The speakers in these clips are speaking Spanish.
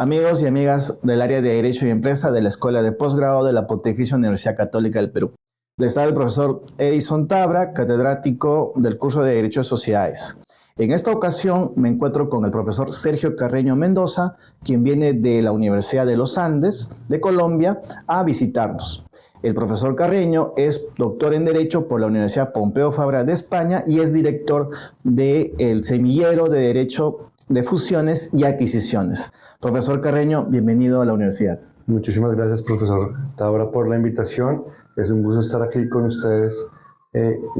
Amigos y amigas del área de Derecho y Empresa de la Escuela de Posgrado de la Pontificia Universidad Católica del Perú. Les habla el profesor Edison Tabra, catedrático del curso de Derecho de Sociedades. En esta ocasión me encuentro con el profesor Sergio Carreño Mendoza, quien viene de la Universidad de los Andes, de Colombia, a visitarnos. El profesor Carreño es doctor en Derecho por la Universidad Pompeu Fabra de España y es director del Semillero de Derecho de Fusiones y Adquisiciones. Profesor Carreño, bienvenido a la universidad. Muchísimas gracias, profesor Tabra, por la invitación. Es un gusto estar aquí con ustedes.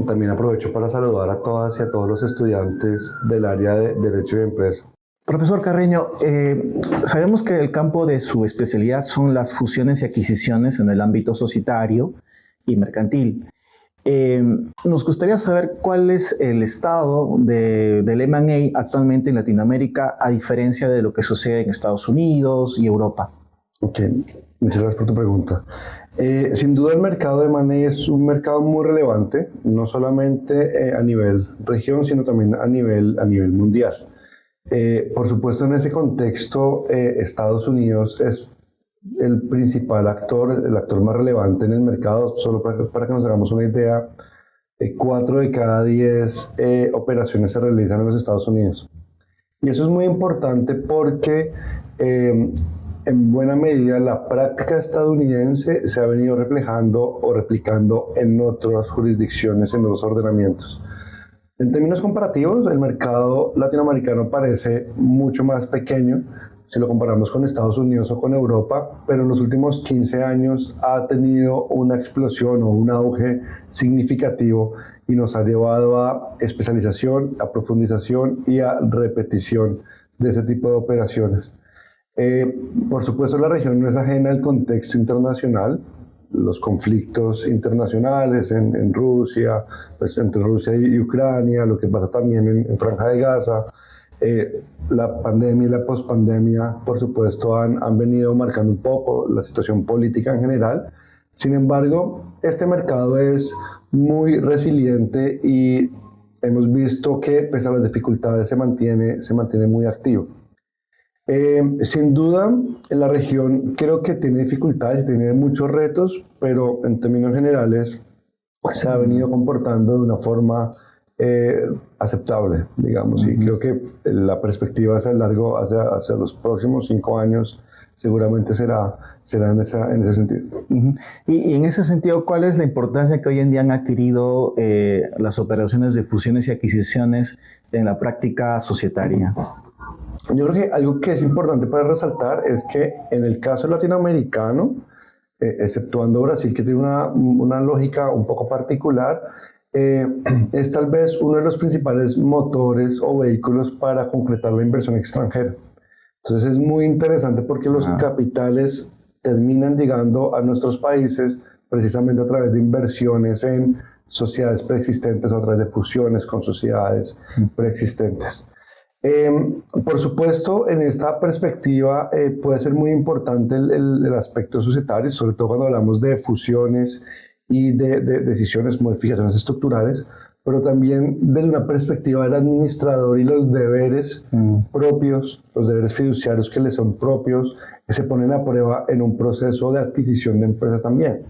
También aprovecho para saludar a todas y a todos los estudiantes del área de Derecho y Empresa. Profesor Carreño, sabemos que el campo de su especialidad son las fusiones y adquisiciones en el ámbito societario y mercantil. Nos gustaría saber cuál es el estado del M&A actualmente en Latinoamérica, a diferencia de lo que sucede en Estados Unidos y Europa. Ok, muchas gracias por tu pregunta. Sin duda el mercado de M&A es un mercado muy relevante, no solamente a nivel región, sino también a nivel mundial. Por supuesto, en ese contexto, Estados Unidos es el principal actor, el actor más relevante en el mercado. Solo para que nos hagamos una idea, 4 de cada 10 operaciones se realizan en los Estados Unidos. Y eso es muy importante porque en buena medida la práctica estadounidense se ha venido reflejando o replicando en otras jurisdicciones, en otros ordenamientos. En términos comparativos, el mercado latinoamericano parece mucho más pequeño si lo comparamos con Estados Unidos o con Europa, pero en los últimos 15 años ha tenido una explosión o un auge significativo y nos ha llevado a especialización, a profundización y a repetición de ese tipo de operaciones. Por supuesto, la región no es ajena al contexto internacional. Los conflictos internacionales en Rusia, pues entre Rusia y Ucrania, lo que pasa también en Franja de Gaza, la pandemia y la pospandemia, por supuesto, han venido marcando un poco la situación política en general. Sin embargo, este mercado es muy resiliente y hemos visto que, pese a las dificultades, se mantiene muy activo. Sin duda, la región creo que tiene dificultades, tiene muchos retos, pero en términos generales se ha venido comportando de una forma aceptable, digamos, y creo que la perspectiva hacia los próximos 5 años seguramente será en ese sentido. Y en ese sentido, ¿cuál es la importancia que hoy en día han adquirido las operaciones de fusiones y adquisiciones en la práctica societaria? Yo creo que algo que es importante para resaltar es que en el caso latinoamericano, exceptuando Brasil, que tiene una lógica un poco particular, es tal vez uno de los principales motores o vehículos para concretar la inversión extranjera. Entonces es muy interesante porque los capitales terminan llegando a nuestros países precisamente a través de inversiones en sociedades preexistentes o a través de fusiones con sociedades preexistentes. Por supuesto, en esta perspectiva puede ser muy importante el aspecto societario, sobre todo cuando hablamos de fusiones y de decisiones, modificaciones estructurales, pero también desde una perspectiva del administrador y los deberes propios, los deberes fiduciarios que le son propios, se ponen a prueba en un proceso de adquisición de empresas también.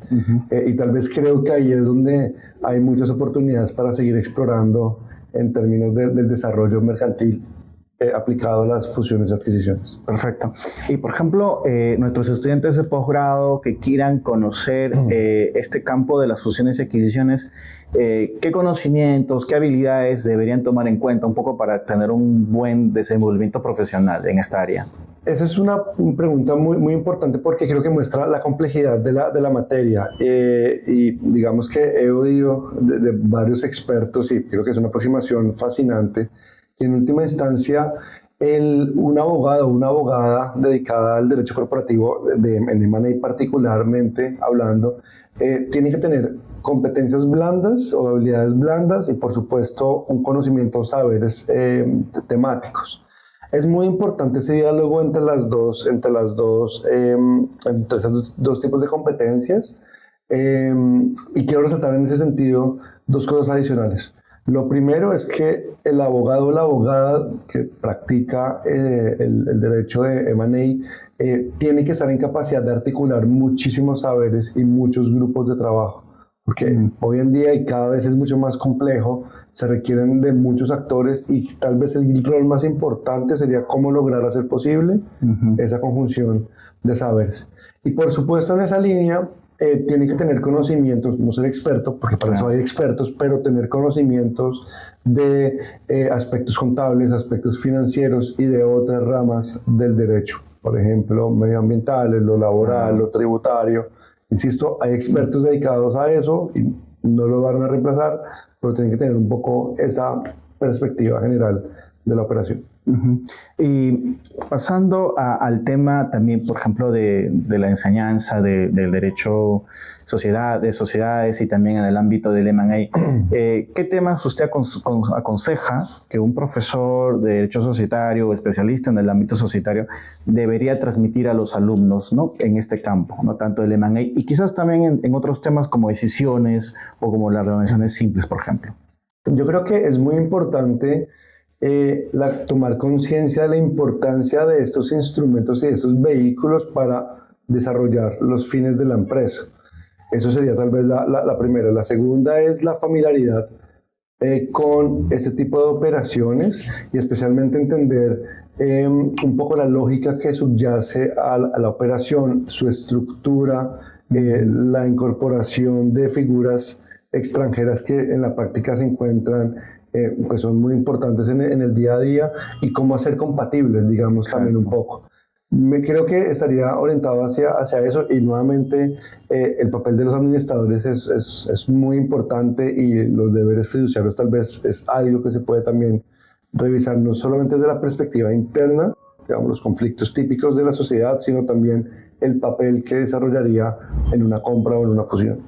Y tal vez creo que ahí es donde hay muchas oportunidades para seguir explorando en términos del desarrollo mercantil aplicado a las fusiones y adquisiciones. Perfecto. Y por ejemplo, nuestros estudiantes de posgrado que quieran conocer este campo de las fusiones y adquisiciones, ¿qué conocimientos, qué habilidades deberían tomar en cuenta un poco para tener un buen desenvolvimiento profesional en esta área? Esa es una pregunta muy importante porque creo que muestra la complejidad de la materia y digamos que he oído de varios expertos y creo que es una aproximación fascinante que en última instancia un abogado o una abogada dedicada al derecho corporativo, en M&A particularmente hablando, tiene que tener competencias blandas o habilidades blandas y por supuesto un conocimiento o saberes temáticos. Es muy importante ese diálogo entre esos dos tipos de competencias y quiero resaltar en ese sentido 2 cosas adicionales. Lo primero es que el abogado o la abogada que practica el derecho de M&A tiene que estar en capacidad de articular muchísimos saberes y muchos grupos de trabajo, porque hoy en día y cada vez es mucho más complejo, se requieren de muchos actores y tal vez el rol más importante sería cómo lograr hacer posible esa conjunción de saberes. Y por supuesto en esa línea tiene que tener conocimientos, no ser experto, porque para eso hay expertos, pero tener conocimientos de aspectos contables, aspectos financieros y de otras ramas del derecho, por ejemplo, medioambientales, lo laboral, lo tributario. Insisto, hay expertos dedicados a eso y no lo van a reemplazar, pero tienen que tener un poco esa perspectiva general de la operación. Y pasando al tema también, por ejemplo, de la enseñanza del derecho de sociedades y también en el ámbito del M&A, ¿qué temas usted aconseja que un profesor de derecho societario o especialista en el ámbito societario debería transmitir a los alumnos, ¿no?, en este campo, no tanto el M&A y quizás también en otros temas como decisiones o como las relaciones simples, por ejemplo? Yo creo que es muy importante tomar conciencia de la importancia de estos instrumentos y de estos vehículos para desarrollar los fines de la empresa. Eso sería tal vez la primera. La segunda es la familiaridad con este tipo de operaciones y especialmente entender un poco la lógica que subyace a la operación, su estructura, la incorporación de figuras extranjeras que en la práctica se encuentran pues son muy importantes en el día a día y cómo hacer compatibles, digamos. Exacto. También un poco. Creo que estaría orientado hacia eso y nuevamente el papel de los administradores es muy importante y los deberes fiduciarios tal vez es algo que se puede también revisar no solamente desde la perspectiva interna, digamos los conflictos típicos de la sociedad, sino también el papel que desarrollaría en una compra o en una fusión.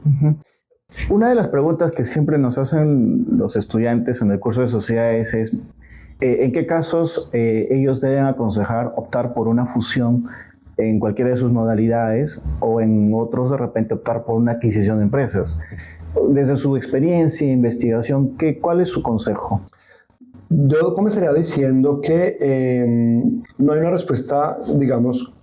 Una de las preguntas que siempre nos hacen los estudiantes en el curso de sociedades es ¿en qué casos ellos deben aconsejar optar por una fusión en cualquiera de sus modalidades o en otros de repente optar por una adquisición de empresas? Desde su experiencia e investigación, ¿cuál es su consejo? Yo comenzaría diciendo que no hay una respuesta, digamos,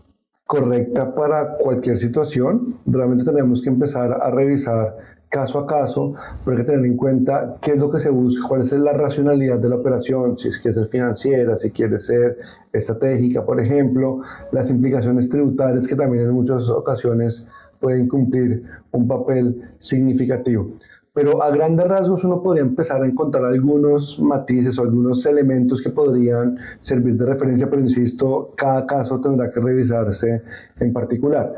correcta para cualquier situación. Realmente tenemos que empezar a revisar caso a caso, pero hay que tener en cuenta qué es lo que se busca, cuál es la racionalidad de la operación, si quiere ser financiera, si quiere ser estratégica, por ejemplo, las implicaciones tributarias que también en muchas ocasiones pueden cumplir un papel significativo. Pero a grandes rasgos uno podría empezar a encontrar algunos matices o algunos elementos que podrían servir de referencia, pero insisto, cada caso tendrá que revisarse en particular.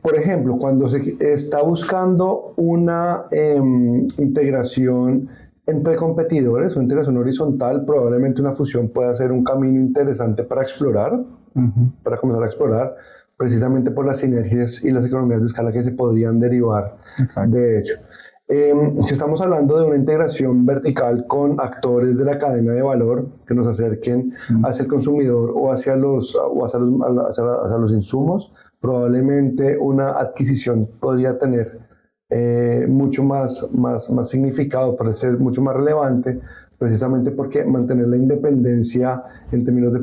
Por ejemplo, cuando se está buscando una integración entre competidores, una integración horizontal, probablemente una fusión pueda ser un camino interesante para explorar, para comenzar a explorar, precisamente por las sinergias y las economías de escala que se podrían derivar. Exacto. De hecho. Si estamos hablando de una integración vertical con actores de la cadena de valor que nos acerquen hacia el consumidor o hacia los insumos, probablemente una adquisición podría tener mucho más significado, parece ser mucho más relevante, precisamente porque mantener la independencia en términos de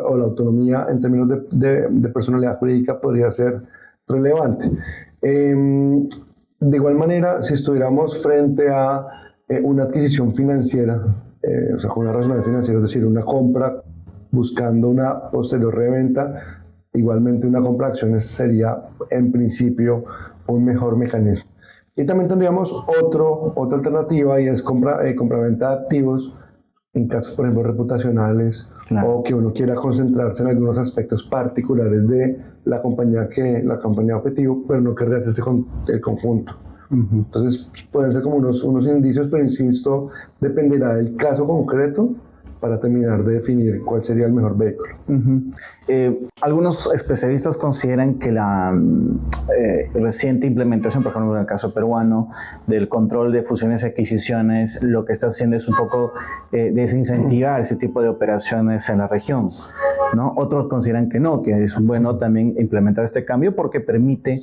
o la autonomía en términos de personalidad jurídica podría ser relevante. De igual manera, si estuviéramos frente a una adquisición financiera, o sea, con una racionalidad financiera, es decir, una compra buscando una posterior reventa, igualmente una compra de acciones sería en principio un mejor mecanismo. Y también tendríamos otra alternativa y es compra-venta de activos en casos, por ejemplo, reputacionales, claro, o que uno quiera concentrarse en algunos aspectos particulares de la compañía objetivo, pero no querría hacerse con el conjunto. Entonces pueden ser como unos indicios, pero insisto, dependerá del caso concreto para terminar de definir cuál sería el mejor vehículo. Algunos especialistas consideran que la reciente implementación, por ejemplo en el caso peruano, del control de fusiones y adquisiciones, lo que está haciendo es un poco desincentivar ese tipo de operaciones en la región. ¿no? Otros consideran que no, que es bueno también implementar este cambio porque permite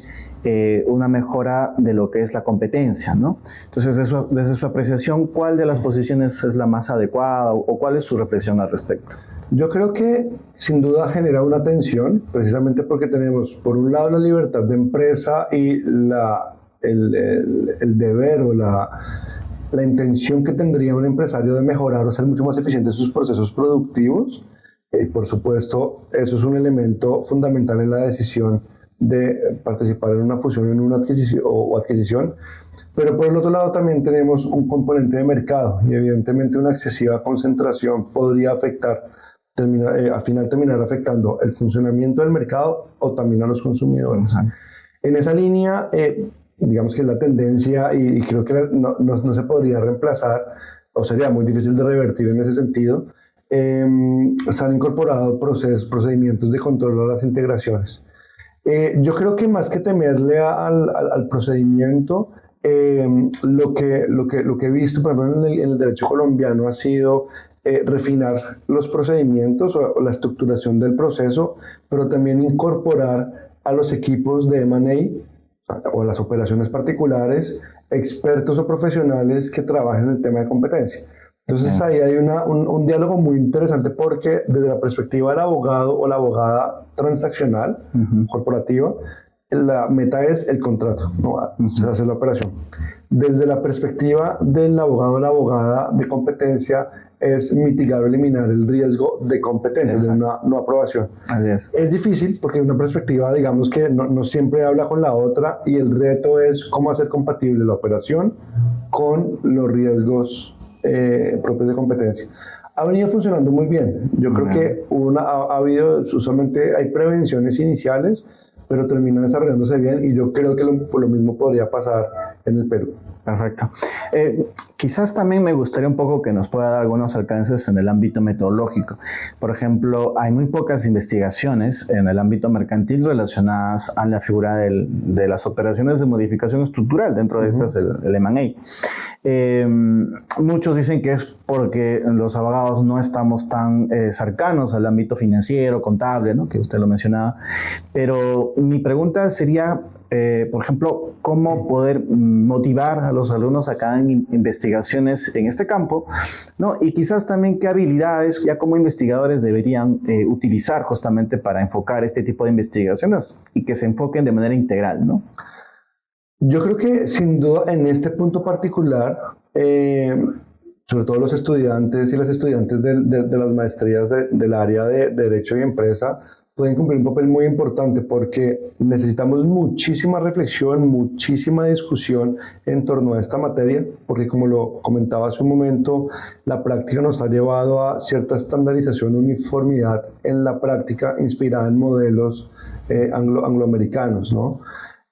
una mejora de lo que es la competencia, ¿no? Entonces, desde su apreciación, ¿cuál de las posiciones es la más adecuada o cuál es su reflexión al respecto? Yo creo que sin duda genera una tensión, precisamente porque tenemos por un lado la libertad de empresa y el deber o la intención que tendría un empresario de mejorar o ser mucho más eficiente en sus procesos productivos. Por supuesto, eso es un elemento fundamental en la decisión de participar en una fusión, en una adquisición o adquisición. Pero por el otro lado también tenemos un componente de mercado y evidentemente una excesiva concentración podría al final terminar afectando el funcionamiento del mercado o también a los consumidores. En esa línea, digamos que es la tendencia y creo que no se podría reemplazar o sería muy difícil de revertir en ese sentido. Se han incorporado procedimientos de control a las integraciones. Yo creo que más que temerle al procedimiento, lo que he visto, por ejemplo, en el derecho colombiano ha sido refinar los procedimientos o la estructuración del proceso, pero también incorporar a los equipos de M&A o a las operaciones particulares, expertos o profesionales que trabajen en el tema de competencia. Entonces ahí hay un diálogo muy interesante porque desde la perspectiva del abogado o la abogada transaccional, corporativa, la meta es el contrato, ¿no? Se hace la operación. Desde la perspectiva del abogado o la abogada de competencia es mitigar o eliminar el riesgo de competencia, de una no aprobación. Así es. Es difícil porque una perspectiva, digamos que no siempre habla con la otra y el reto es cómo hacer compatible la operación con los riesgos propios de competencia. Ha venido funcionando muy bien. Yo creo que ha habido, usualmente hay prevenciones iniciales, pero termina desarrollándose bien y yo creo que lo mismo podría pasar en el Perú. Perfecto. Quizás también me gustaría un poco que nos pueda dar algunos alcances en el ámbito metodológico. Por ejemplo, hay muy pocas investigaciones en el ámbito mercantil relacionadas a la figura de las operaciones de modificación estructural, dentro de estas el M&A. Muchos dicen que es porque los abogados no estamos tan cercanos al ámbito financiero, contable, ¿no? Que usted lo mencionaba. Pero mi pregunta sería, por ejemplo, cómo poder motivar a los alumnos a que hagan investigaciones en este campo, ¿no? Y quizás también qué habilidades ya como investigadores deberían utilizar justamente para enfocar este tipo de investigaciones y que se enfoquen de manera integral, ¿no? Yo creo que sin duda en este punto particular, sobre todo los estudiantes y las estudiantes de las maestrías del área de Derecho y Empresa, pueden cumplir un papel muy importante porque necesitamos muchísima reflexión, muchísima discusión en torno a esta materia, porque como lo comentaba hace un momento, la práctica nos ha llevado a cierta estandarización, uniformidad en la práctica inspirada en modelos angloamericanos, ¿no?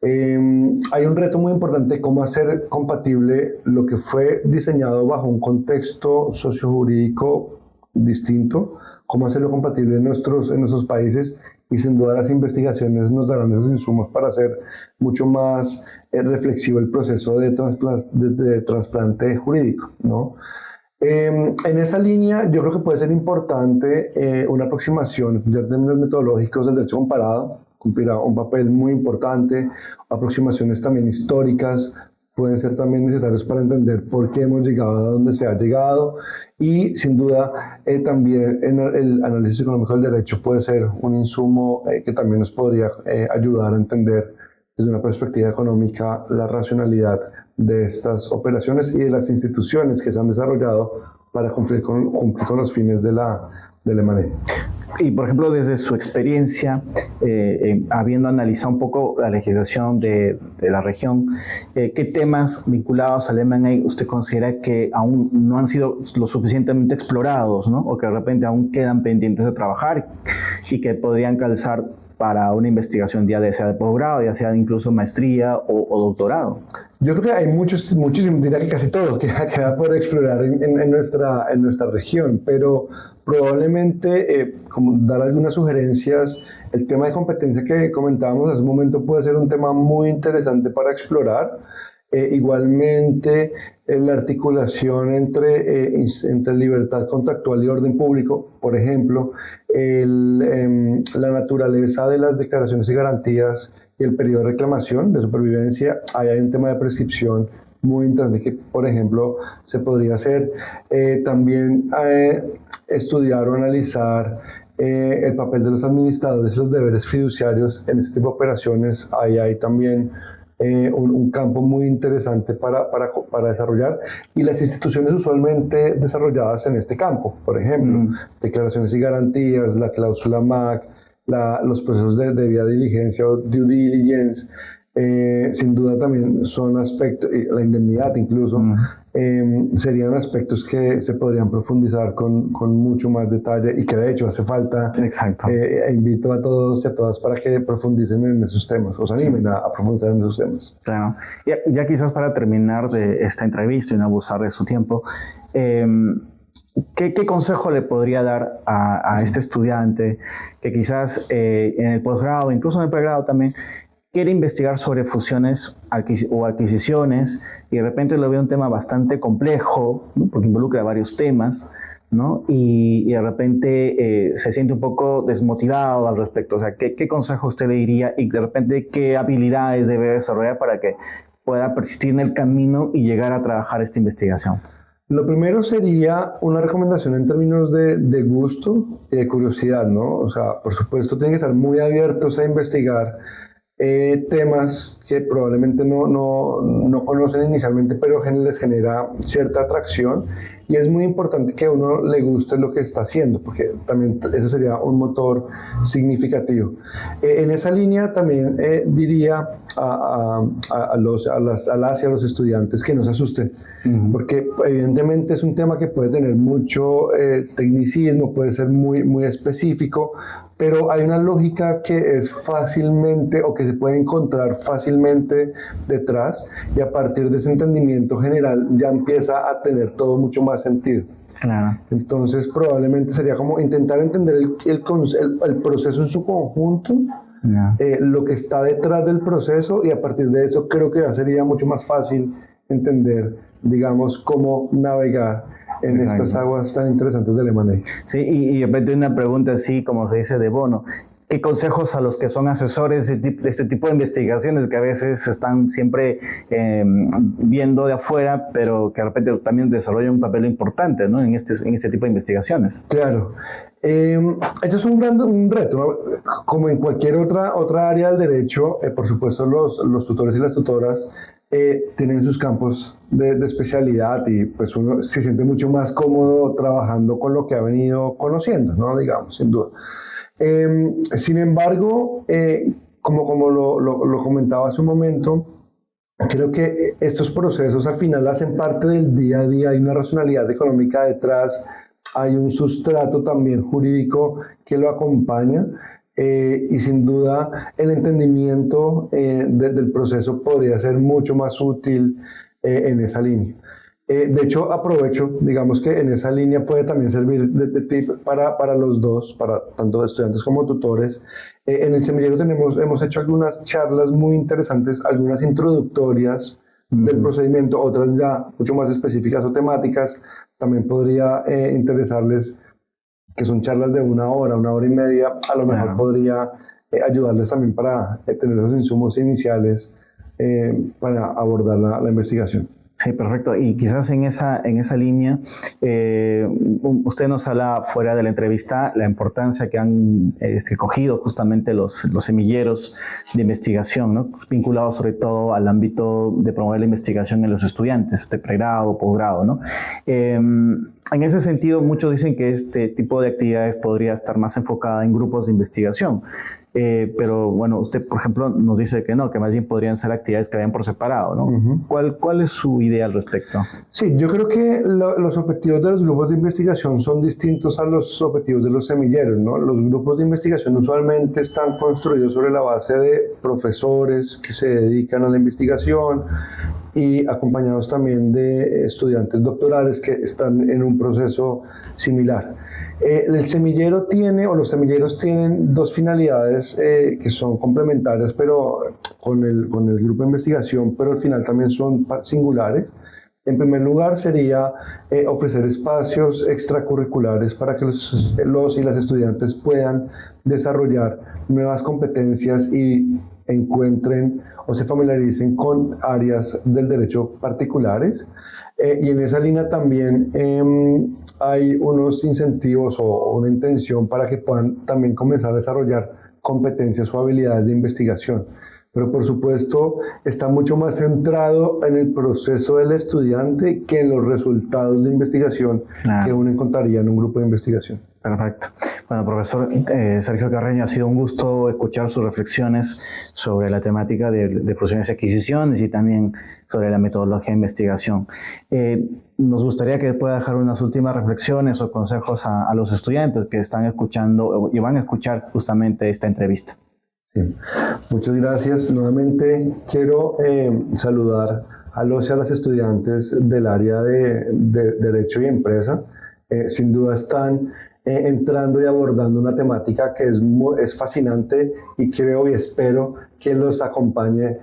Hay un reto muy importante de cómo hacer compatible lo que fue diseñado bajo un contexto sociojurídico distinto, cómo hacerlo compatible en nuestros países y sin duda las investigaciones nos darán esos insumos para hacer mucho más reflexivo el proceso de trasplante jurídico, ¿no? En esa línea yo creo que puede ser importante una aproximación ya en términos metodológicos del derecho comparado, cumplirá un papel muy importante, aproximaciones también históricas pueden ser también necesarios para entender por qué hemos llegado a donde se ha llegado y sin duda también en el análisis económico del derecho puede ser un insumo que también nos podría ayudar a entender desde una perspectiva económica la racionalidad de estas operaciones y de las instituciones que se han desarrollado para cumplir con los fines del M&A. Y, por ejemplo, desde su experiencia, habiendo analizado un poco la legislación de la región, ¿qué temas vinculados al M&A usted considera que aún no han sido lo suficientemente explorados, ¿no? O que de repente aún quedan pendientes de trabajar y que podrían calzar para una investigación ya sea de posgrado, ya sea incluso maestría o doctorado? Yo creo que hay muchísimo, diría que casi todo que queda por explorar en nuestra región, pero probablemente, como dar algunas sugerencias, el tema de competencia que comentábamos hace un momento puede ser un tema muy interesante para explorar. Igualmente, la articulación entre libertad contractual y orden público, por ejemplo, la naturaleza de las declaraciones y garantías y el periodo de reclamación, de supervivencia. Ahí hay un tema de prescripción muy interesante que, por ejemplo, se podría hacer. También estudiar o analizar el papel de los administradores y los deberes fiduciarios en este tipo de operaciones. Ahí hay también un campo muy interesante para desarrollar, y las instituciones usualmente desarrolladas en este campo, por ejemplo, declaraciones y garantías, la cláusula MAC, los procesos de debida diligencia o due diligence, sin duda también son aspectos, la indemnidad incluso, serían aspectos que se podrían profundizar con mucho más detalle y que de hecho hace falta. Exacto. Invito a todos y a todas para que profundicen en esos temas, o se animen a profundizar en esos temas. Claro. Ya quizás para terminar de esta entrevista y no abusar de su tiempo, ¿qué consejo le podría dar a este estudiante que quizás en el posgrado, incluso en el pregrado también, quiere investigar sobre fusiones o adquisiciones y de repente lo ve un tema bastante complejo, ¿no? Porque involucra varios temas, ¿no? Y de repente se siente un poco desmotivado al respecto? O sea, ¿qué consejo usted le diría y de repente qué habilidades debe desarrollar para que pueda persistir en el camino y llegar a trabajar esta investigación? Lo primero sería una recomendación en términos de gusto y de curiosidad, ¿no? O sea, por supuesto, tienen que estar muy abiertos a investigar temas que probablemente no conocen inicialmente, pero les genera cierta atracción, y es muy importante que a uno le guste lo que está haciendo, porque también eso sería un motor significativo. En esa línea también diría a los estudiantes que no se asusten, porque evidentemente es un tema que puede tener mucho tecnicismo, puede ser muy específico, pero hay una lógica que es fácilmente, o que se puede encontrar fácilmente detrás, y a partir de ese entendimiento general ya empieza a tener todo mucho más sentido. Claro. Entonces probablemente sería como intentar entender el proceso en su conjunto, lo que está detrás del proceso, y a partir de eso creo que ya sería mucho más fácil entender, digamos, cómo navegar en estas aguas tan interesantes del M&A. Sí, y de repente una pregunta así, como se dice, de bono. ¿Qué consejos a los que son asesores de este tipo de investigaciones que a veces están siempre viendo de afuera, pero que de repente también desarrollan un papel importante, ¿no? en este tipo de investigaciones? Claro. Eso es un reto, ¿no? Como en cualquier otra área del derecho, por supuesto los tutores y las tutoras tienen sus campos de especialidad, y pues uno se siente mucho más cómodo trabajando con lo que ha venido conociendo, ¿no? Digamos, sin duda. Sin embargo, como lo comentaba hace un momento, creo que estos procesos al final hacen parte del día a día, hay una racionalidad económica detrás, hay un sustrato también jurídico que lo acompaña, y sin duda el entendimiento del proceso podría ser mucho más útil en esa línea. De hecho, aprovecho, digamos que en esa línea puede también servir de tip para los dos, para tanto estudiantes como tutores. En el semillero hemos hecho algunas charlas muy interesantes, algunas introductorias del procedimiento, otras ya mucho más específicas o temáticas. También podría interesarles, que son charlas de 1 hora, 1 hora y media, a lo mejor podría ayudarles también para tener los insumos iniciales para abordar la investigación. Sí, perfecto. Y quizás en esa línea, usted nos habla fuera de la entrevista la importancia que han cogido justamente los semilleros de investigación, ¿no? Vinculados sobre todo al ámbito de promover la investigación en los estudiantes de pregrado, posgrado, ¿no? En ese sentido, muchos dicen que este tipo de actividades podría estar más enfocada en grupos de investigación. Pero bueno, usted, por ejemplo, nos dice que no, que más bien podrían ser actividades que vayan por separado, ¿no? ¿Cuál es su idea al respecto? Sí, yo creo que los objetivos de los grupos de investigación son distintos a los objetivos de los semilleros, ¿no? Los grupos de investigación usualmente están construidos sobre la base de profesores que se dedican a la investigación, y acompañados también de estudiantes doctorales que están en un proceso similar. El semillero tiene, o los semilleros tienen dos finalidades que son complementarias, pero con el grupo de investigación, pero al final también son singulares. En primer lugar, sería ofrecer espacios extracurriculares para que los y las estudiantes puedan desarrollar nuevas competencias y encuentren o se familiaricen con áreas del derecho particulares. Y en esa línea también hay unos incentivos o una intención para que puedan también comenzar a desarrollar competencias o habilidades de investigación. Pero por supuesto está mucho más centrado en el proceso del estudiante que en los resultados de investigación que uno encontraría en un grupo de investigación. Perfecto. Bueno, profesor Sergio Carreño, ha sido un gusto escuchar sus reflexiones sobre la temática de fusiones y adquisiciones y también sobre la metodología de investigación. Nos gustaría que pueda dejar unas últimas reflexiones o consejos a los estudiantes que están escuchando y van a escuchar justamente esta entrevista. Sí. Muchas gracias. Nuevamente quiero saludar a los y a las estudiantes del área de Derecho y Empresa. Sin duda están entrando y abordando una temática que es fascinante y creo y espero que los acompañe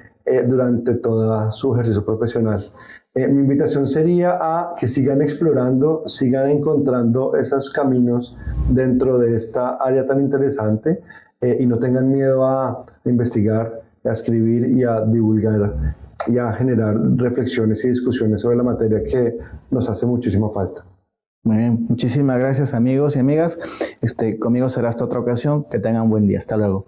durante todo su ejercicio profesional. Mi invitación sería a que sigan explorando, sigan encontrando esos caminos dentro de esta área tan interesante. Y no tengan miedo a investigar, a escribir y a divulgar y a generar reflexiones y discusiones sobre la materia que nos hace muchísima falta. Muy bien, muchísimas gracias amigos y amigas. Conmigo será hasta otra ocasión. Que tengan un buen día. Hasta luego.